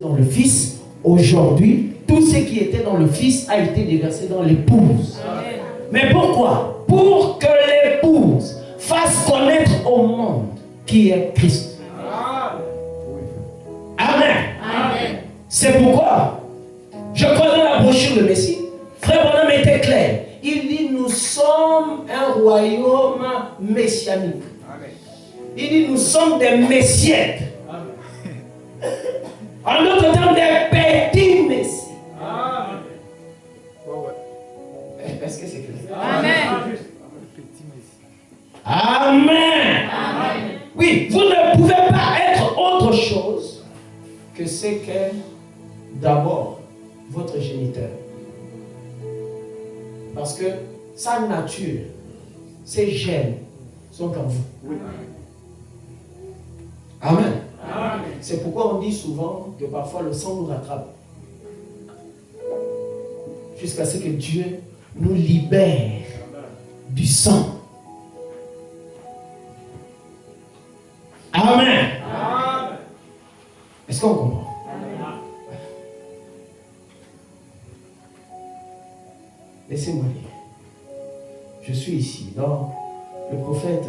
dans le Fils, aujourd'hui, tout ce qui était dans le Fils a été déversé dans l'épouse. Amen. Mais pourquoi? Pour que l'épouse fasse connaître au monde qui est Christ. Amen. Amen. C'est pourquoi je connais la brochure de Messie. Frère Branham était clair. Il dit nous sommes un royaume messianique. Amen. Il dit nous sommes des messièques. En d'autres termes, des petits messies. Amen. Est-ce que c'est clair? Amen. Amen. Amen. Oui, vous ne pouvez pas être autre chose que ce qu'est d'abord votre géniteur. Parce que sa nature, ses gènes sont en vous. Amen. Amen. C'est pourquoi on dit souvent que parfois le sang nous rattrape. Jusqu'à ce que Dieu nous libère du sang. Amen. Amen. Est-ce qu'on comprend? Amen. Laissez-moi lire. Je suis ici dans le prophète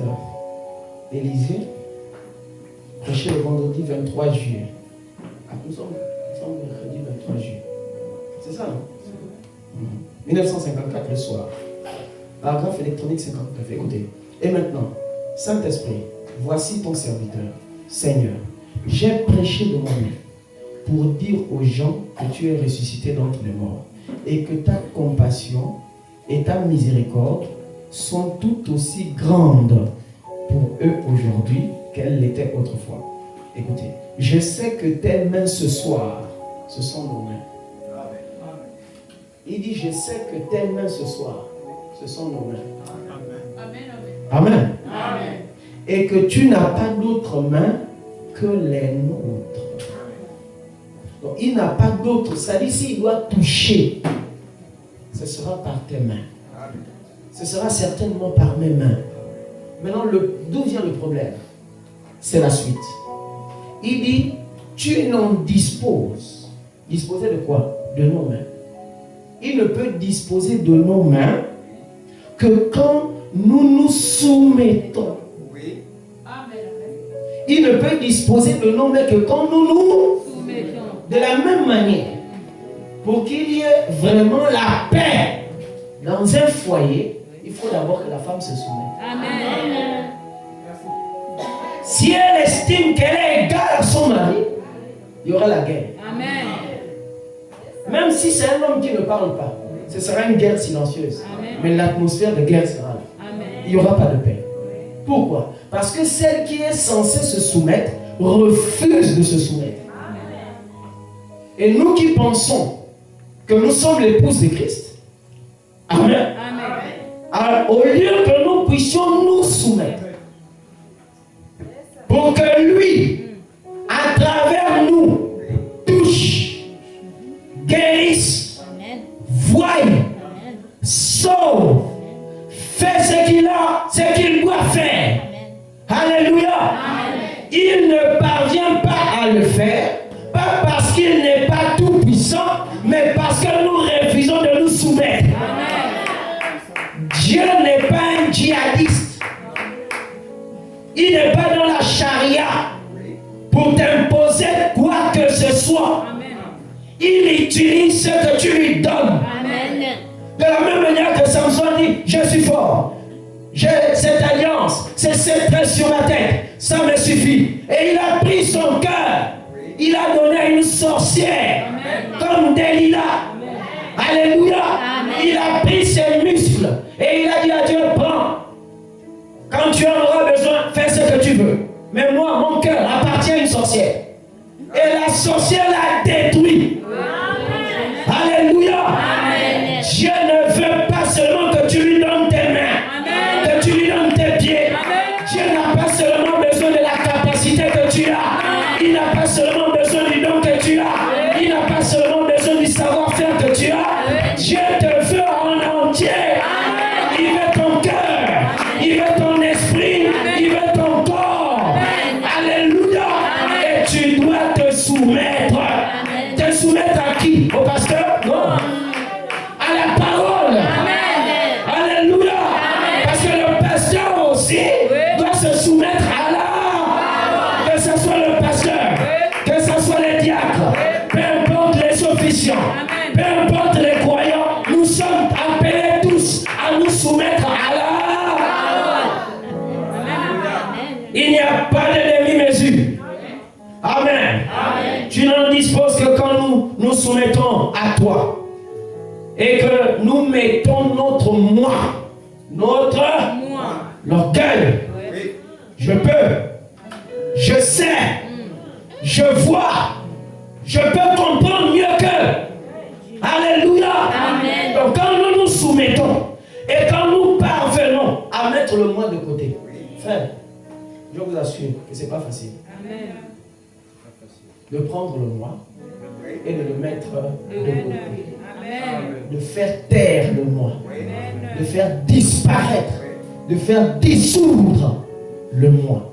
Élisée, prêché le vendredi 23 juillet. Ah, nous sommes mercredi 23 juillet. C'est ça, non? 1954 le soir. Paragraphe électronique 59. Écoutez. Et maintenant, Saint-Esprit, voici ton serviteur. Seigneur, j'ai prêché de moi-même pour dire aux gens que tu es ressuscité d'entre les morts et que ta compassion et ta miséricorde sont tout aussi grandes pour eux aujourd'hui qu'elles l'étaient autrefois. Écoutez, je sais que tes mains ce soir, ce sont nos mains. Il dit, je sais que tes mains ce soir, ce sont nos mains. Amen. Amen. Amen. Et que tu n'as pas d'autres mains que les nôtres. Donc, il n'a pas d'autres. Ça dit, s'il doit toucher, ce sera par tes mains. Ce sera certainement par mes mains. Maintenant, d'où vient le problème? C'est la suite. Il dit, tu n'en disposes. Disposer de quoi? De nos mains. Il ne peut disposer de nos mains que quand nous nous soumettons. Oui. Il ne peut disposer de nos mains que quand nous nous soumettons. De la même manière, pour qu'il y ait vraiment la paix dans un foyer, il faut d'abord que la femme se soumette. Amen. Si elle estime qu'elle est égale à son mari, il y aura la guerre. Amen. Même si c'est un homme qui ne parle pas, ce sera une guerre silencieuse. Amen. Mais l'atmosphère de guerre sera là. Amen. Il n'y aura pas de paix. Pourquoi? Parce que celle qui est censée se soumettre refuse de se soumettre. Amen. Et nous qui pensons que nous sommes l'épouse de Christ, Amen. Amen. Alors, au lieu que nous puissions nous soumettre, pour que lui, à travers nous, touche, guérisse, voie, sauve, fait ce qu'il doit faire. Alléluia. Amen. Il ne parvient pas à le faire, pas parce qu'il n'est pas tout puissant, mais parce que nous refusons de nous soumettre. Amen. Dieu n'est pas un djihadiste. Il n'est pas dans la charia pour t'imposer quoi que ce soit. Amen. Il utilise ce que tu lui donnes. Amen. De la même manière que Samson dit, je suis fort. J'ai cette alliance, c'est cette tresse sur la tête. Ça me suffit. Et il a pris son cœur. Il a donné à une sorcière. Amen. Comme Delilah. Alléluia. Amen. Il a pris ses muscles. Et il a dit à Dieu, prends. Quand tu en auras besoin, fais ce que tu veux. Mais moi, mon cœur appartient à une sorcière. Et la sorcière l'a détruit. Amen. Alléluia. Amen. Dieu ne veut pas seulement que tu lui donnes tes mains. Amen. Que tu lui donnes tes pieds. Amen. Dieu n'a pas seulement besoin de la capacité que tu as. Amen. Il n'a pas seulement besoin du don que tu as. Amen. Il n'a pas seulement besoin du savoir-faire que tu as. Amen. Dieu te veut en entier. Amen. Il veut ton cœur. Amen. Il veut ton esprit. Amen. Il veut ton corps. Amen. Alléluia. Amen. Et tu dois te soumettre. Amen. qui? Au pasteur? Non. À la parole. Alléluia. Parce que le pasteur aussi doit se soumettre à la. Que ce soit le pasteur, que ce soit les diacres, peu importe les officiants, peu importe les croyants, nous sommes appelés tous à nous soumettre à la. Il n'y a pas de demi-mesure. Amen. Tu n'en disposes que quand nous nous soumettons à toi. Et que nous mettons notre moi, notre l'orgueil. Je peux, je sais, je vois, je peux comprendre mieux qu'eux. Alléluia. Amen. Donc quand nous nous soumettons et quand nous parvenons à mettre le moi de côté, frère, je vous assure que ce n'est pas facile. Amen. De prendre le moi et de le mettre de côté. De faire taire le moi, de faire disparaître, de faire dissoudre le moi.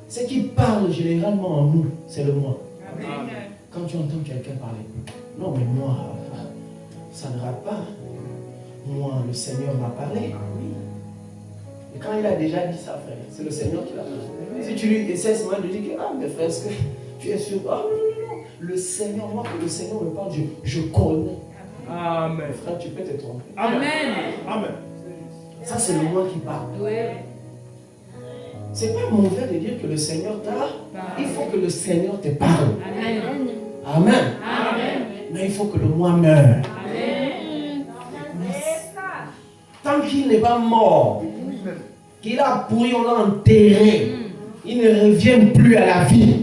Ce qui parle généralement en nous, c'est le moi. Quand tu entends quelqu'un parler, non mais moi, ça ne rate pas. Moi, le Seigneur m'a parlé. Et quand il a déjà dit ça, frère, c'est le Seigneur qui l'a parlé. Si tu lui essaies seulement de dire que, ah mais frère, est-ce que tu es sûr? Ah non. Le Seigneur, moi que le Seigneur me parle, je connais. Amen. Frère, tu peux te tromper. Amen. Amen. Ça, c'est le moi qui parle. Oui. C'est pas mauvais de dire que le Seigneur t'a. Il faut que le Seigneur te parle. Amen. Amen. Amen. Mais il faut que le moi meure. Amen. Tant qu'il n'est pas mort, qu'il a pourri, on l'a enterré, il ne revient plus à la vie.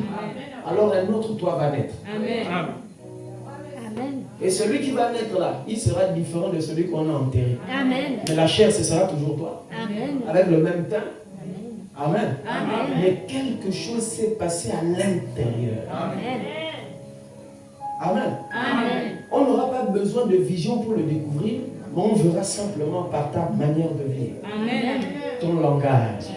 Alors un autre toi va naître. Amen. Amen. Et celui qui va naître là, il sera différent de celui qu'on a enterré. Amen. Mais la chair, ce sera toujours toi. Amen. Avec le même teint. Amen. Amen. Mais quelque chose s'est passé à l'intérieur. Amen. Amen. Amen. On n'aura pas besoin de vision pour le découvrir, mais on verra simplement par ta manière de vivre. Amen. Ton langage.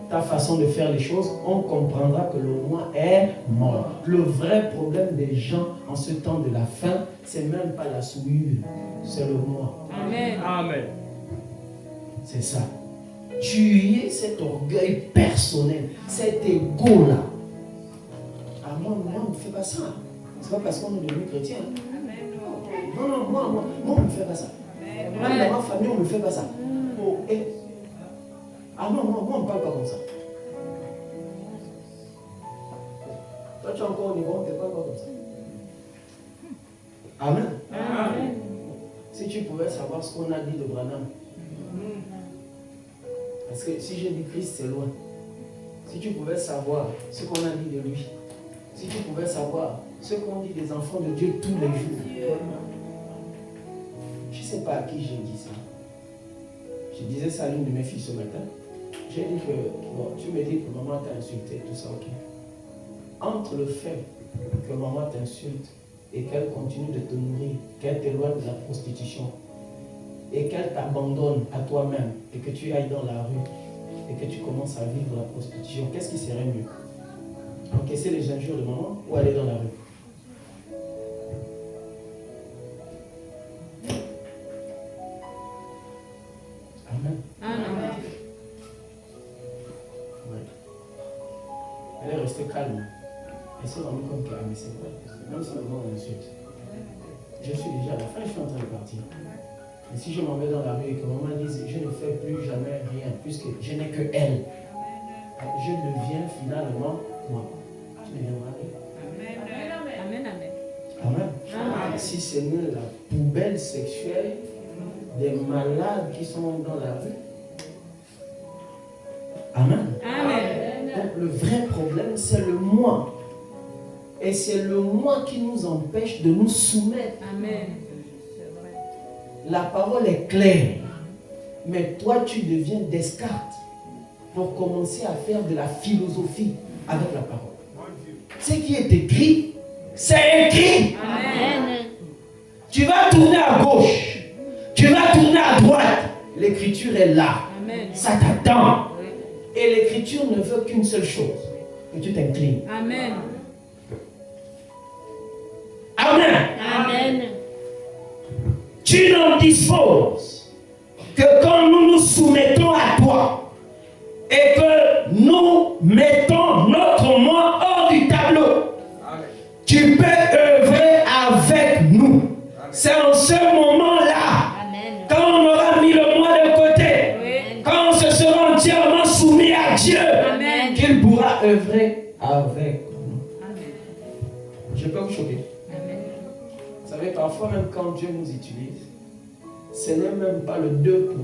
Ta façon de faire les choses, on comprendra que le moi est mort. Le vrai problème des gens en ce temps de la fin, c'est même pas la souillure, c'est le moi. Amen. Amen. C'est ça. Tuer cet orgueil personnel, cet égo-là. Ah, moi, on ne fait pas ça. C'est pas parce qu'on est devenu chrétien. Non, moi, on ne fait pas ça. Même dans ma famille, on ne fait pas ça. Oh, ah non, moi, on ne parle pas comme ça. Toi, tu es encore au niveau, on ne te parle pas comme ça. Amen. Amen. Si tu pouvais savoir ce qu'on a dit de Branham. Parce que si je dis Christ, c'est loin. Si tu pouvais savoir ce qu'on a dit de lui. Si tu pouvais savoir ce qu'on dit des enfants de Dieu tous les jours. Je ne sais pas à qui j'ai dit ça. Je disais ça à l'une de mes filles ce matin. J'ai dit que, bon, tu me dis que maman t'a insulté, tout ça, ok. Entre le fait que maman t'insulte et qu'elle continue de te nourrir, qu'elle t'éloigne de la prostitution et qu'elle t'abandonne à toi-même et que tu ailles dans la rue et que tu commences à vivre la prostitution, qu'est-ce qui serait mieux? Encaisser les injures de maman ou aller dans la rue? Amen. Amen. Elle est restée calme. Elle s'est rendue compte qu'elle mais c'est vrai. Même si maman m'insulte, je suis déjà à la fin, je suis en train de partir. Et si je m'en vais dans la rue et que maman dise je ne fais plus jamais rien, puisque je n'ai que elle, je deviens finalement moi. Tu deviendras elle. Amen. Amen. Amen. Si c'est nous la poubelle sexuelle des malades qui sont dans la rue. Amen. Amen. Donc le vrai problème, c'est le moi. Et c'est le moi qui nous empêche de nous soumettre. Amen. La parole est claire. Mais toi, tu deviens Descartes pour commencer à faire de la philosophie avec la parole. Ce qui est écrit, c'est écrit. Amen. Tu vas tourner à gauche. Tu vas tourner à droite. L'écriture est là. Amen. Ça t'attend. Et l'écriture ne veut qu'une seule chose. Que tu t'inclines. Amen. dispose que quand nous nous soumettons à toi et que nous mettons notre moi hors du tableau, tu peux œuvrer avec nous. C'est en ce moment-là, quand on aura mis le moi de côté, quand on se sera entièrement soumis à Dieu, qu'il pourra œuvrer avec nous. Je peux vous choquer. Vous savez, parfois même quand Dieu nous utilise, ce n'est même pas le 2%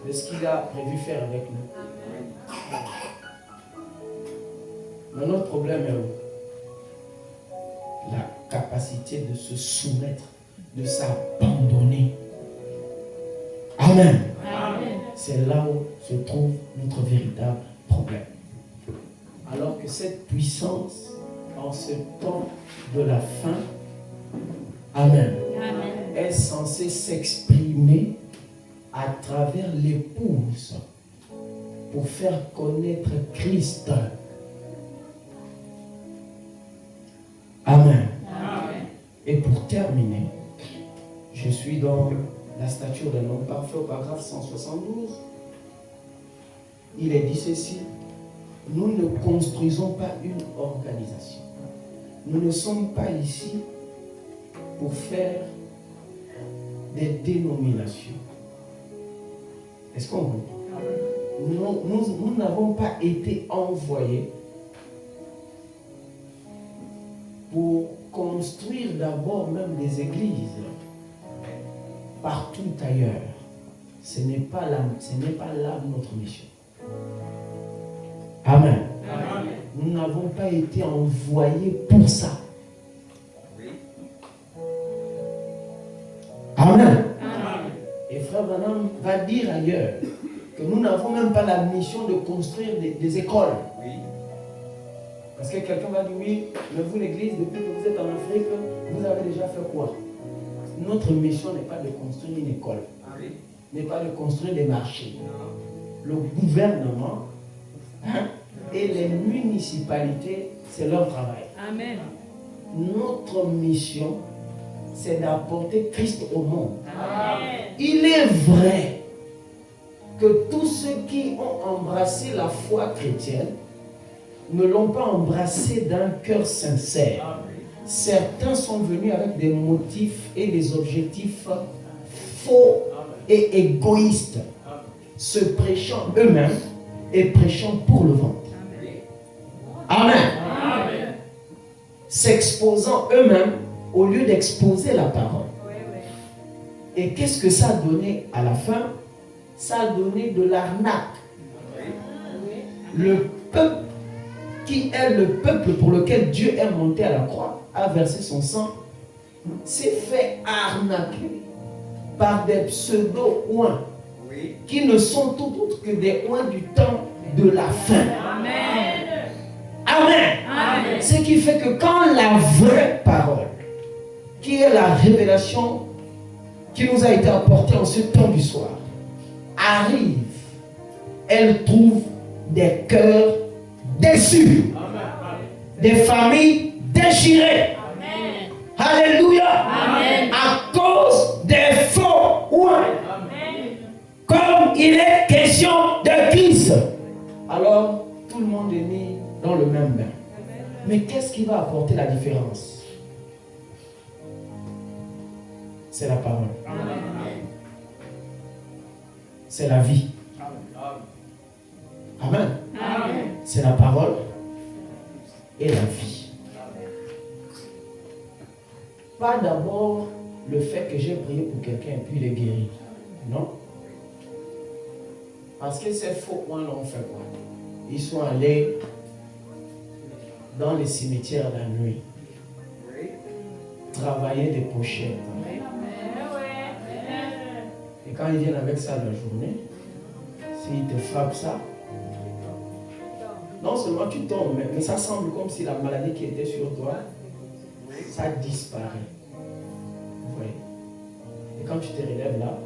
de ce qu'il a prévu faire avec nous. Mais notre problème est où? La capacité de se soumettre, de s'abandonner. Amen. C'est là où se trouve notre véritable problème. Alors que cette puissance, en ce temps de la fin, Amen, est censée s'exprimer à travers l'épouse pour faire connaître Christ. Amen. Et pour terminer, je suis dans la stature d'un homme parfait au paragraphe 172. Il est dit ceci: nous ne construisons pas une organisation. Nous ne sommes pas ici pour faire des dénominations. Est-ce qu'on comprend? Nous n'avons pas été envoyés pour construire d'abord même des églises partout ailleurs. Ce n'est pas là notre mission. Amen. Nous n'avons pas été envoyés pour ça. Amen. Et frère Branham va dire ailleurs que nous n'avons même pas la mission de construire des écoles. Parce que quelqu'un va dire oui, mais vous l'église, depuis que vous êtes en Afrique, vous avez déjà fait quoi? Notre mission n'est pas de construire une école, n'est pas de construire des marchés. Le gouvernement et les municipalités, c'est leur travail. Amen. Notre mission, c'est d'apporter Christ au monde. Amen. Il est vrai que tous ceux qui ont embrassé la foi chrétienne ne l'ont pas embrassé d'un cœur sincère. Amen. Certains sont venus avec des motifs et des objectifs faux et égoïstes, se prêchant eux-mêmes et prêchant pour le ventre. Amen. Amen. S'exposant eux-mêmes au lieu d'exposer la parole. Et qu'est-ce que ça a donné à la fin? Ça a donné de l'arnaque. Le peuple qui est le peuple pour lequel Dieu est monté à la croix, a versé son sang, s'est fait arnaquer par des pseudo-oins qui ne sont tout autres que des oins du temps de la fin. Amen. Amen. Amen. Ce qui fait que quand la vraie parole, qui est la révélation qui nous a été apportée en ce temps du soir, arrive, elle trouve des cœurs déçus, des familles déchirées. Amen. Alléluia. Amen. À cause des faux oins. Comme il est question de Christ, alors tout le monde est mis dans le même bain. Mais qu'est-ce qui va apporter la différence? C'est la parole. C'est la vie. Amen. C'est la parole et la vie. Pas d'abord le fait que j'ai prié pour quelqu'un et puis il est guéri. Non. Parce que ces faux oins l'ont fait quoi? Ils sont allés dans les cimetières la nuit, travailler des pochettes. Et quand ils viennent avec ça la journée, s'ils te frappent ça, non seulement tu tombes, mais ça semble comme si la maladie qui était sur toi, ça disparaît. Vous voyez? Et quand tu te relèves là,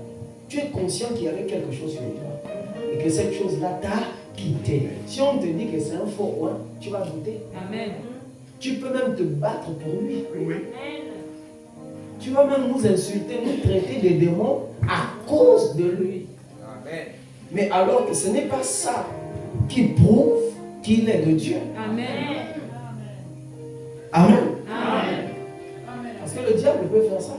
tu es conscient qu'il y avait quelque chose sur toi. Et que cette chose-là t'a quitté. Si on te dit que c'est un faux oin, tu vas douter. Amen. Tu peux même te battre pour lui. Oui. Tu vas même nous insulter, nous traiter des démons à cause de lui. Amen. Mais alors que ce n'est pas ça qui prouve qu'il est de Dieu. Amen. Amen. Amen. Parce que le diable peut faire ça.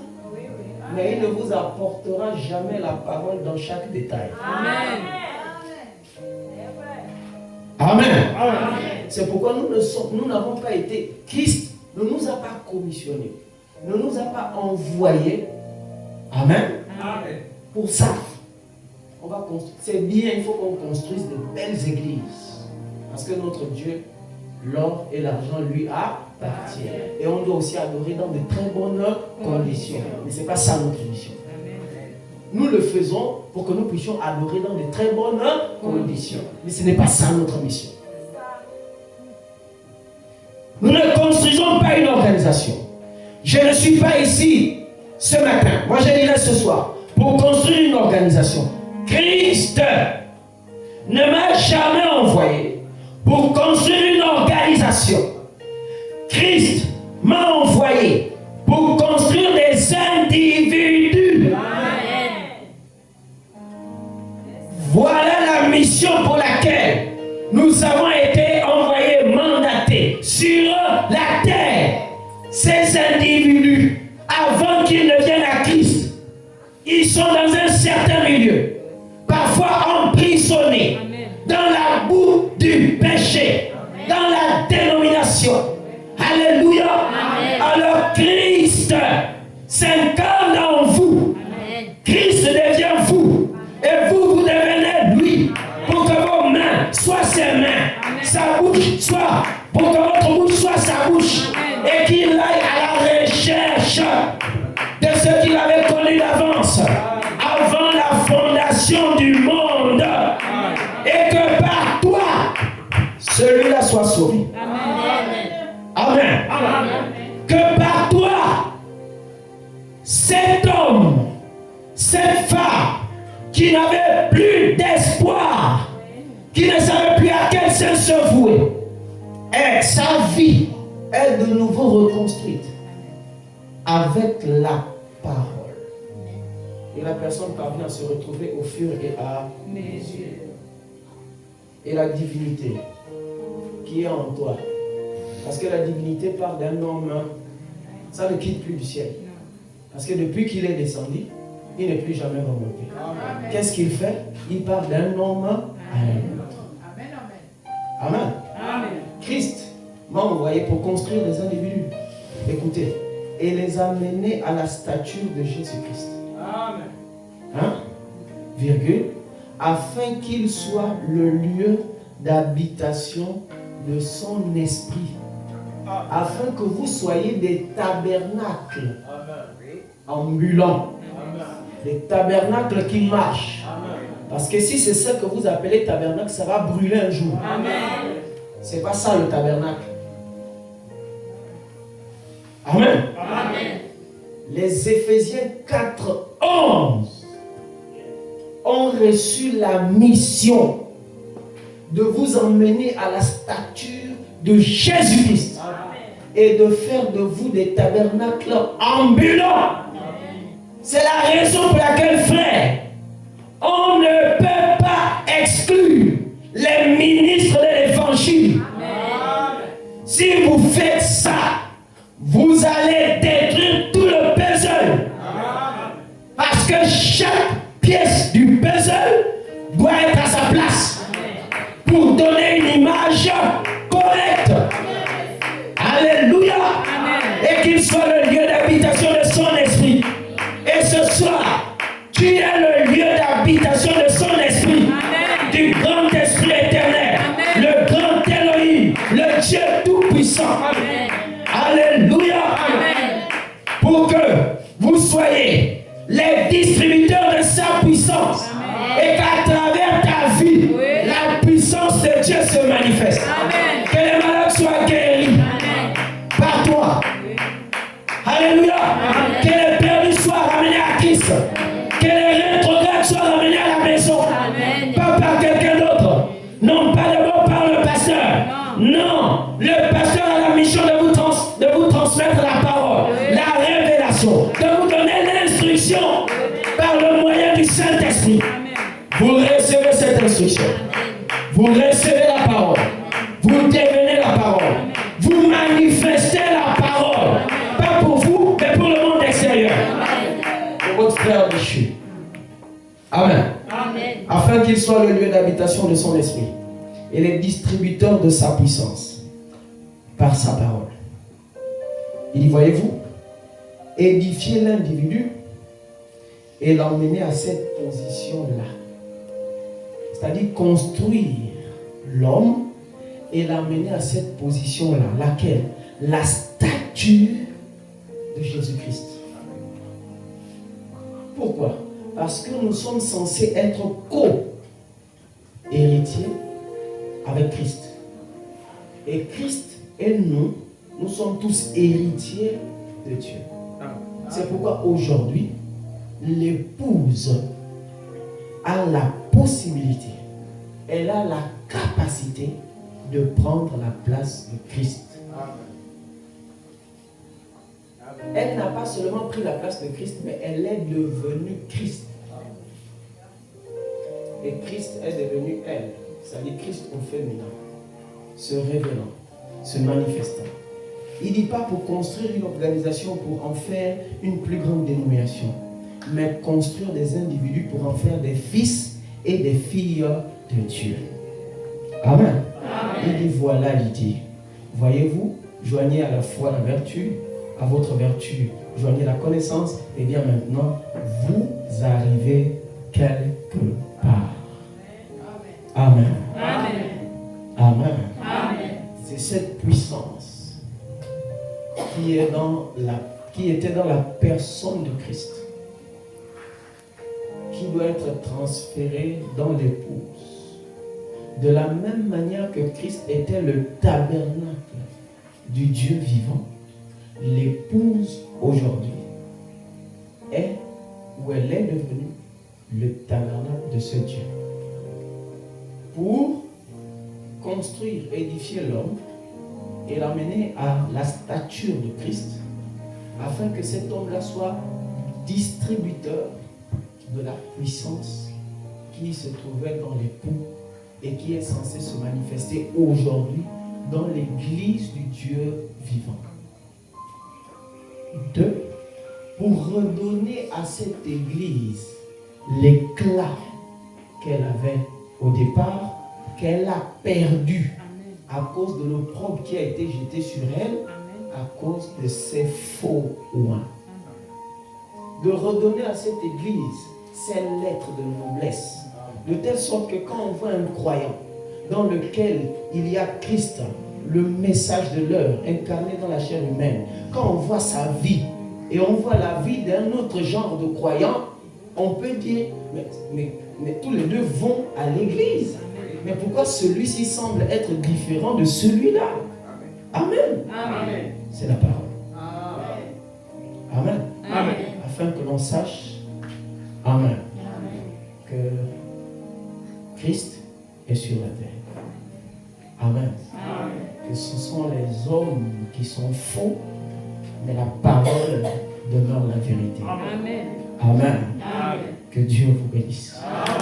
Mais il ne vous apportera jamais la parole dans chaque détail. Amen. Amen. Amen. C'est pourquoi nous n'avons pas été. Christ ne nous a pas commissionnés, ne nous a pas envoyés. Amen. Amen. Pour ça, on va construire. C'est bien, il faut qu'on construise de belles églises. Parce que notre Dieu, l'or et l'argent lui appartiennent. Et on doit aussi adorer dans de très bonnes conditions. Mais ce n'est pas ça notre mission. Nous le faisons pour que nous puissions adorer dans de très bonnes conditions. Mais ce n'est pas ça notre mission. Nous ne construisons pas une organisation. Je ne suis pas ici ce matin. Moi, je dirais ce soir. Pour construire une organisation. Christ ne m'a jamais envoyé pour construire une organisation. Christ m'a envoyé pour construire des individus. Voilà la mission pour laquelle nous avons été envoyés, mandatés sur la terre. Ces individus, avant qu'ils ne viennent à Christ, ils sont dans un certain milieu, parfois emprisonnés dans la boue du péché, dans la dénomination. Alléluia. Alors Christ s'incarne en vous. Christ devient vous. Et vous, vous devenez lui. Pour que vos mains soient ses mains. Sa bouche soit, pour que votre bouche soit sa bouche. Et qu'il aille à la recherche de ce qu'il avait connu d'avance. Avant la fondation du monde. Et que par toi, celui-là soit sauvé. Amen. Amen. Que par toi, cet homme, cette femme qui n'avait plus d'espoir, qui ne savait plus à quel sens se vouer, et sa vie est de nouveau reconstruite avec la parole. Et la personne parvient à se retrouver au fur et à mesure. Et la divinité qui est en toi. Parce que la divinité part d'un homme, ça ne quitte plus du ciel. Parce que depuis qu'il est descendu, il n'est plus jamais remonté. Qu'est-ce qu'il fait? Il part d'un homme à un autre. Amen. Amen. Christ m'a envoyé pour construire des individus. Écoutez, et les amener à la stature de Jésus-Christ. Amen. Hein? Virgule. Afin qu'il soit le lieu d'habitation de son esprit. Afin que vous soyez des tabernacles ambulants. Des tabernacles qui marchent. Parce que si c'est ça que vous appelez tabernacle, ça va brûler un jour. C'est pas ça le tabernacle. Amen. Amen. Les Éphésiens 4:11 ont reçu la mission de vous emmener à la stature de Jésus-Christ et de faire de vous des tabernacles ambulants. C'est la raison pour laquelle, frère, on ne peut pas exclure les ministres de l'évangile. Si vous faites ça, vous allez détruire tout le puzzle. Parce que chaque pièce du puzzle doit être à sa place pour donner une image correcte. Alléluia. Et qu'il soit le lieu d'habitation de son esprit. Et ce soir, tu es le lieu d'habitation de son esprit. Amen. Du grand esprit éternel. Amen. Le grand Elohim, le Dieu tout-puissant. Amen. Alléluia. Amen. Pour que vous soyez les distributeurs de sa puissance. Amen. Et qu'à travers ta vie, oui, la puissance de Dieu se manifeste. Amen. Que les malades soient guéris. Amen. Par toi. Oui. Alléluia. Amen. Que les perdus soient ramenés à Christ. Que les rétrogrades soient ramenés à la maison. Amen. Pas par quelqu'un d'autre. Non, pas d'abord par le pasteur. Non. Le pasteur a la mission de vous transmettre la parole, oui, la révélation. façon, de vous donner l'instruction par le moyen du Saint-Esprit. Vous recevez cette instruction. Vous recevez la parole. Vous devenez la parole. Vous manifestez la parole. Pas pour vous, mais pour le monde extérieur. Pour votre frère déchu. Amen. Afin qu'il soit le lieu d'habitation de son esprit et les distributeurs de sa puissance par sa parole. Il dit, voyez-vous, édifier l'individu et l'emmener à cette position-là. C'est-à-dire construire l'homme et l'amener à cette position-là. Laquelle? La stature de Jésus-Christ. Pourquoi? Parce que nous sommes censés être co-héritiers avec Christ. Et Christ et nous sommes tous héritiers de Dieu. C'est pourquoi aujourd'hui, l'épouse a la possibilité, elle a la capacité de prendre la place de Christ. Elle n'a pas seulement pris la place de Christ, mais elle est devenue Christ. Et Christ est devenu elle, c'est-à-dire Christ au féminin, se révélant, se manifestant. Il ne dit pas pour construire une organisation, pour en faire une plus grande dénomination, mais construire des individus pour en faire des fils et des filles de Dieu. Amen. Il dit voilà l'idée. Voyez-vous, joignez à la fois la vertu, à votre vertu, joignez la connaissance, et bien maintenant, vous arrivez quelque part. Amen. Amen. Amen. Amen. C'est cette puissance qui était dans la personne de Christ, qui doit être transférée dans l'épouse. De la même manière que Christ était le tabernacle du Dieu vivant, l'épouse aujourd'hui est ou elle est devenue le tabernacle de ce Dieu. Pour construire, édifier l'homme et l'amener à la stature de Christ, afin que cet homme-là soit distributeur de la puissance qui se trouvait dans l'époux et qui est censée se manifester aujourd'hui dans l'église du Dieu vivant. 2. Pour redonner à cette église l'éclat qu'elle avait au départ, qu'elle a perdu à cause de l'opprobre qui a été jeté sur elle, à cause de ses faux oins. De redonner à cette église ses lettres de noblesse, de telle sorte que quand on voit un croyant dans lequel il y a Christ, le message de l'heure incarné dans la chair humaine, quand on voit sa vie et on voit la vie d'un autre genre de croyant, on peut dire, mais tous les deux vont à l'église. Mais pourquoi celui-ci semble être différent de celui-là? Amen. Amen. C'est la parole. Amen. Amen. Afin que l'on sache, Amen, que Christ est sur la terre. Amen. Amen. Que ce sont les hommes qui sont faux, mais la parole demeure la vérité. Amen. Amen. Amen. Que Dieu vous bénisse. Amen.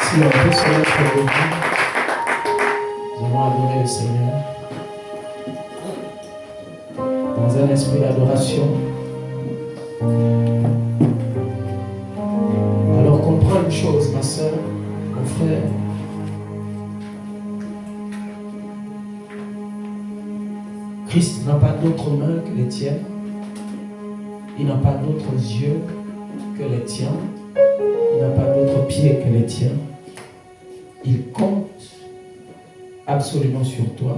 Si on peut se mettre debout, nous allons adorer le Seigneur dans un esprit d'adoration. Alors comprends une chose, ma soeur, mon frère. Christ n'a pas d'autres mains que les tiennes. Il n'a pas d'autres yeux que les tiens. Il n'a pas d'autres pieds que les tiens. Il compte absolument sur toi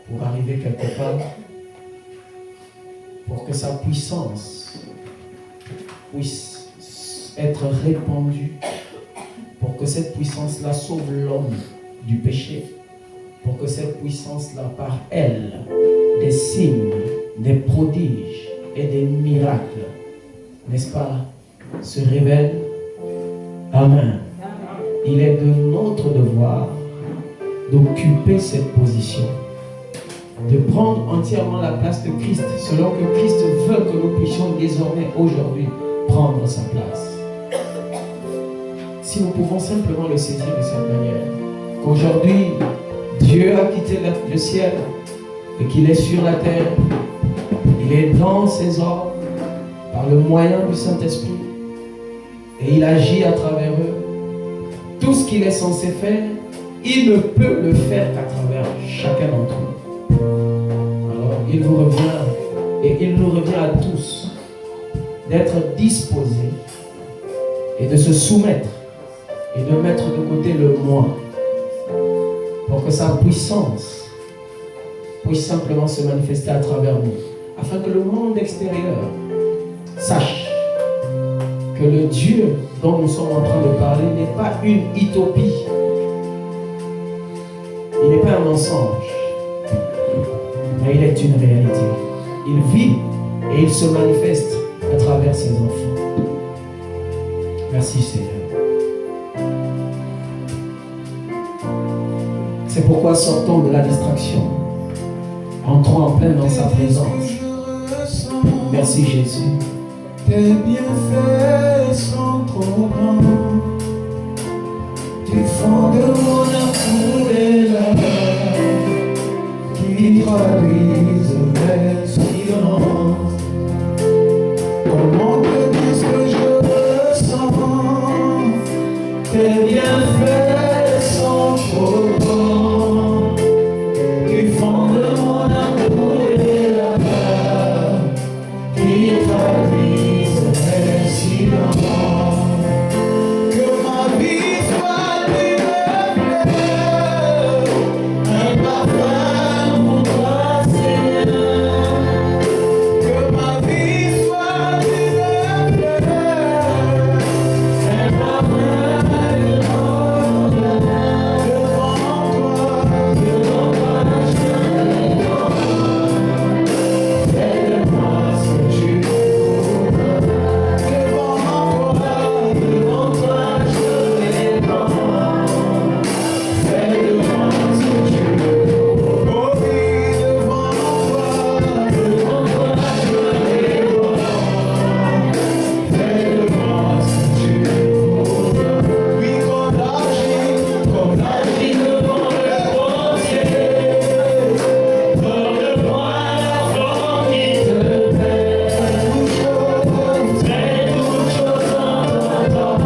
pour arriver quelque part, pour que sa puissance puisse être répandue, pour que cette puissance-là sauve l'homme du péché, pour que cette puissance-là, par elle, des signes, des prodiges et des miracles, n'est-ce pas, se révèlent. Amen. Il est de notre devoir d'occuper cette position, de prendre entièrement la place de Christ, selon que Christ veut que nous puissions désormais, aujourd'hui, prendre sa place. Si nous pouvons simplement le saisir de cette manière, qu'aujourd'hui, Dieu a quitté le ciel et qu'il est sur la terre, il est dans ses ordres, par le moyen du Saint-Esprit, et il agit à travers eux. Tout ce qu'il est censé faire, il ne peut le faire qu'à travers chacun d'entre nous. Alors, il vous revient, et il nous revient à tous, d'être disposés et de se soumettre et de mettre de côté le moi pour que sa puissance puisse simplement se manifester à travers nous, afin que le monde extérieur sache que le Dieu dont nous sommes en train de parler n'est pas une utopie, il n'est pas un mensonge, mais il est une réalité. Il vit et il se manifeste à travers ses enfants. Merci Seigneur. C'est pourquoi sortons de la distraction, entrons en plein dans sa présence. Merci Jésus. Tes bienfaits sont trop grands. Du fond de mon amour et la qui traduisent mes silences. Comment te dire ce que je ressens? Tes bienfaits sont trop grands. Du fond de mon amour et la qui traduisent mes silences. Que ma vie soit une fleur, un parfum pour toi Seigneur. Que ma vie soit une fleur, un parfum devant toi, fais-le-moi ce que tu veux. Devant toi, je vais prendre. Fais-le-moi ce que tu veux. Oh oui, devant toi, je vais prendre. Fais-le-moi ce que tu veux. Oui, qu'on agit devant le procès. Donne-moi la forme qui te plaît. Fais toutes choses en ton temps.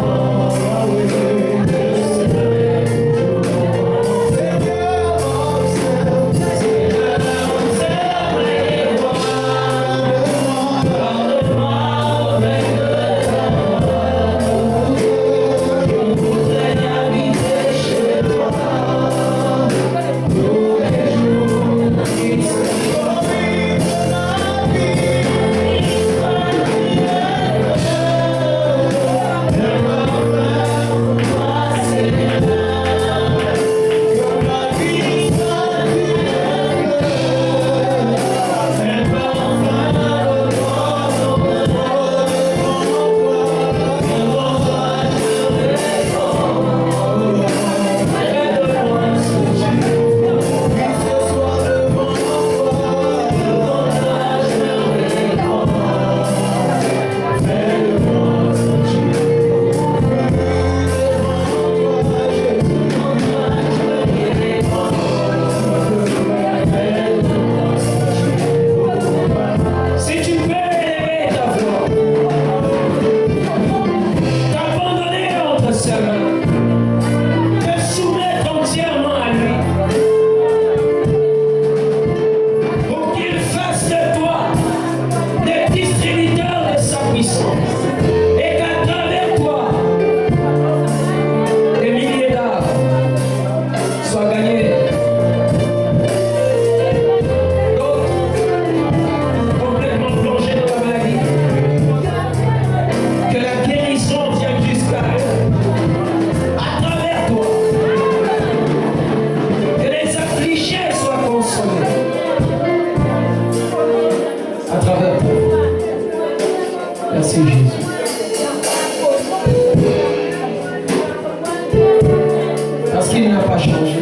Seigneur, observe et vois. Garde-moi avec de ta main. Je voudrais habiter chez toi tous les jours qui sont de ma vie. Si tu peux élever ta voix, t'abandonner entre ses mains, te soumettre entièrement à lui, pour qu'il fasse de toi des distributeurs de sa puissance, et qu'à travers toi, des milliers d'âmes soient gagnés. Complètement plongé dans la maladie, que la guérison vienne jusqu'à eux, à travers toi, que les affligés soient consolés, à travers toi. Merci Jésus. Parce qu'il n'a pas changé.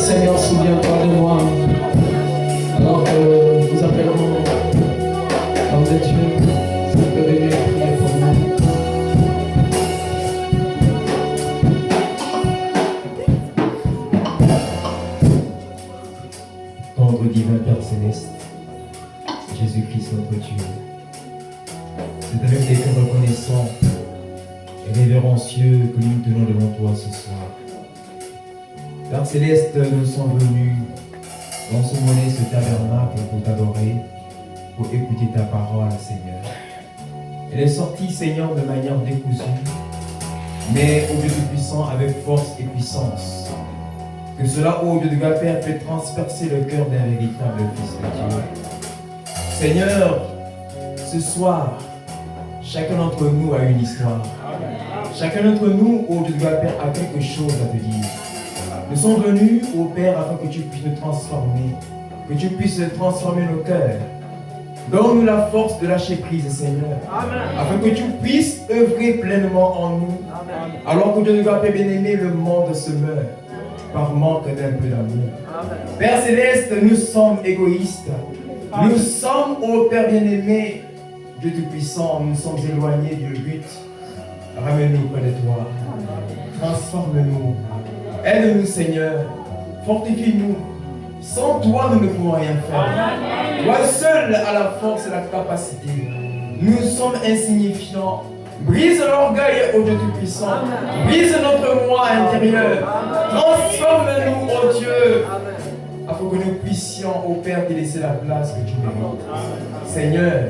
Seigneur, souviens-toi de moi. Alors que nous appellerons l'homme de Dieu, vous pouvez venir prier pour nous. Tendre divin Père Céleste, Jésus-Christ notre Dieu, c'est avec des cœurs reconnaissants et révérencieux que nous nous tenons devant toi ce soir. Père Céleste, nous sommes venus dans ce monnaie, ce tabernacle pour t'adorer, pour écouter ta parole, Seigneur. Elle est sortie, Seigneur, de manière décousue, mais au Dieu Tout-Puissant avec force et puissance. Que cela, ô Dieu de gloire, Père, peut transpercer le cœur d'un véritable Fils de Dieu. Seigneur, ce soir, chacun d'entre nous a une histoire. Chacun d'entre nous, ô Dieu de gloire, Père, a quelque chose à te dire. Nous sommes venus, ô Père, afin que tu puisses nous transformer, que tu puisses transformer nos cœurs. Donne-nous la force de lâcher prise, Seigneur, afin que tu puisses œuvrer pleinement en nous. Alors que Dieu de gloire, Père bien-aimé, le monde se meurt par manque d'un peu d'amour. Père Céleste, nous sommes égoïstes. Nous sommes, ô Père bien-aimé, Dieu Tout-Puissant, nous sommes éloignés du but. Ramène-nous près de toi. Transforme-nous. Aide-nous, Seigneur. Fortifie-nous. Sans toi, nous ne pouvons rien faire. Toi seul as la force et la capacité. Nous sommes insignifiants. Brise l'orgueil, ô Dieu Tout-Puissant. Brise notre moi intérieur. Transforme-nous, ô Dieu, afin que nous puissions, ô Père, te laisser la place que tu mérites. Seigneur,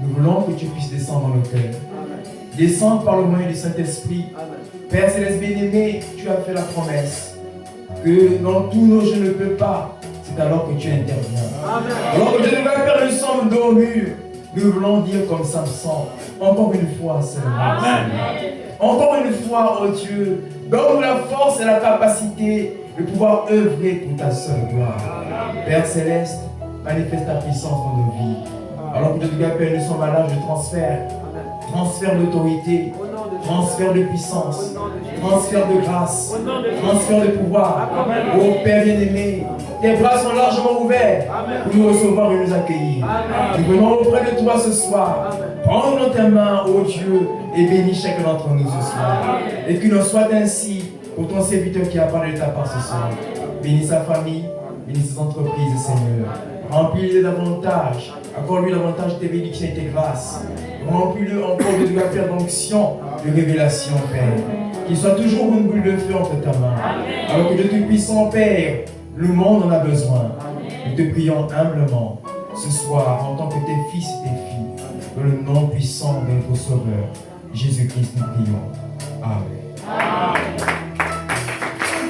nous voulons que tu puisses descendre dans nos cœurs. Descendre par le moyen du Saint-Esprit. Père Céleste bien-aimé, tu as fait la promesse que dans tous nos jeux ne peut pas. C'est alors que tu interviens. Alors que Dieu de Père, nous sommes dos au mur. Nous voulons dire comme Samson, encore une fois, Seigneur. Encore une fois, oh Dieu, donne-nous la force et la capacité de pouvoir œuvrer pour ta seule gloire. Père Céleste, manifeste ta puissance dans nos vies. Alors que Dieu de Père, nous sommes à l'âge de transfert. Transfert d'autorité, transfert de puissance, transfert de grâce, transfert de pouvoir. Oh Père bien-aimé, tes bras sont largement ouverts pour nous recevoir et nous accueillir. Nous venons auprès de toi ce soir. Prends dans tes mains, ô Dieu, et bénis chacun d'entre nous ce soir. Et qu'il en soit ainsi pour ton serviteur qui a parlé de ta part ce soir. Bénis sa famille, bénis ses entreprises, Seigneur. Remplis-le davantage. Accorde-lui davantage tes bénédictions et tes grâces. Remplis-le encore de ta faire d'onction, de révélation, Père. Qu'il soit toujours une boule de feu entre ta main. Alors que Dieu Tout-Puissant, Père, le monde en a besoin. Nous te prions humblement ce soir en tant que tes fils et tes filles. Dans le nom puissant de notre Sauveur, Jésus-Christ, nous prions. Amen.